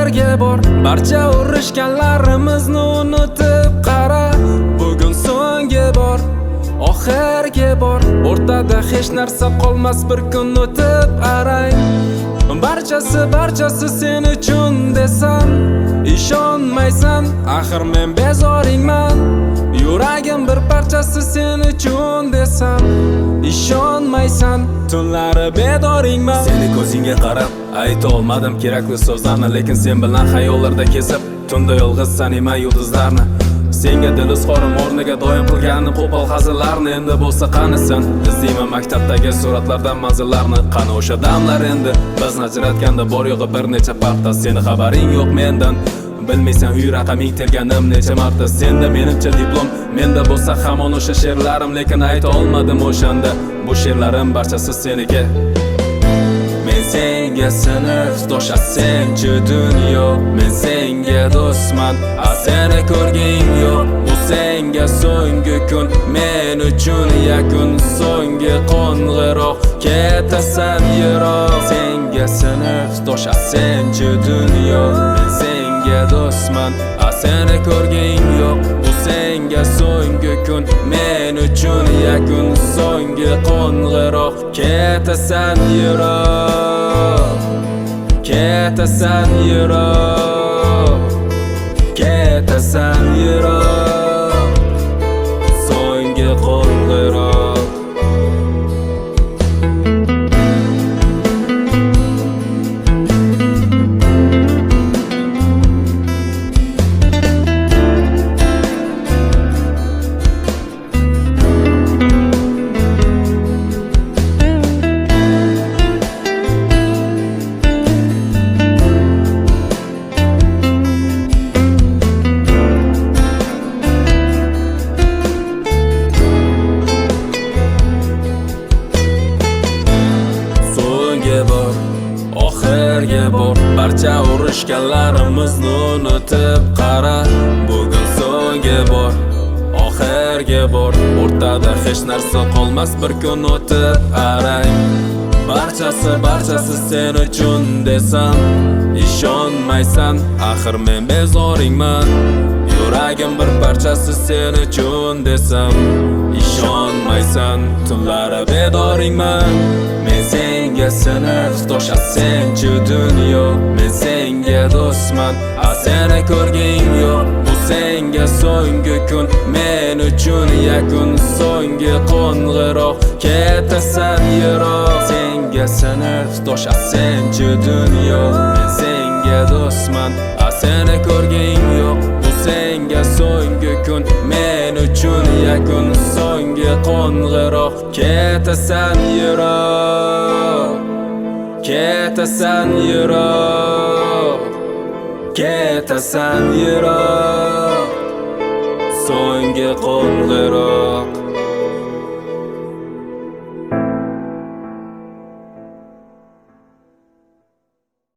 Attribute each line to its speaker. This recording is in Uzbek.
Speaker 1: oxirgi bor barcha urushganlarimizni unutib qara. Bugun so'nggi bor, oxirgi bor, o'rtada hech narsa qolmas, bir kun o'tib arang. Barchasi sen uchun desam, ishonmaysan, axir men bezoringman. Yuragim bir parchasi sen uchun desam, ishonmaysan, tunlari bedoringman.
Speaker 2: Seni ko'zingga qarab ayta olmadim kerakli so'zlarni, lekin sen bilan xayollarda kezib, tunda yolg'iz saniman yulduzlarni. Senga dil izhorim o'rniga doim qilganim qo'pol hazillarni. Endi bo'lsa qanisan, izlayman maktabdagi suratlardan manzillarni. Qani o'sha damlar endi biz ajratganda bor yo'g'i bir necha parta. Seni xabaring yo'q mendan, bilmaysan uy raqaming terganim necha marta. Senda menimcha diplom, menda bo'lsa hamon o'sha she'rlarim, lekin ayta olmadim o'shanda. Bu she'rlarim barchasi seniki. Men senga sinfdosh, senchi dunyo. Men senga do'stman, seni ko'rging yo'q. Bu senga so'nggi kun, men uchun yakun. So'nggi qo'ng'iroq, ketasan yiroq. Senga sinfdosh, senchi dunyo. Men senga do'stman, seni ko'rging yo'q. Bu senga so'nggi kun, men uchun yakun. So'nggi qo'ng'iroq, ketasan yiroq. Ketasan yiroq. Ketasan yiroq. So'nggi qo'ng'iroq. Oxirgi bor barcha urushganlarimizni unutib qara. Bugun so'nggi bor, oxirgi bor, o'rtada hech narsa qolmas, bir kun o'tib arang. Barchasi sen uchun desam, ishonmaysan, axir men bezoringman. Yuragim bir parchasi sen uchun desam, ishonmaysan, tunlari bedoringman. Men senga sinfdosh, senchi dunyo. Men senga do'stman, seni ko'rging yo'q. Bu senga so'nggi kun, men uchun yakun. So'nggi qo'ng'iroq, ketasan yiroq. Senga sinfdosh, senchi dunyo. Men senga do'stman, seni ko'rging yo'q. Bu senga so'nggi kun, men uchun yakun. So'nggi qo'ng'iroq, ketasan yiroq. Ketasan yiroq. Ketasan yiroq. So'nggi qo'ng'iroq.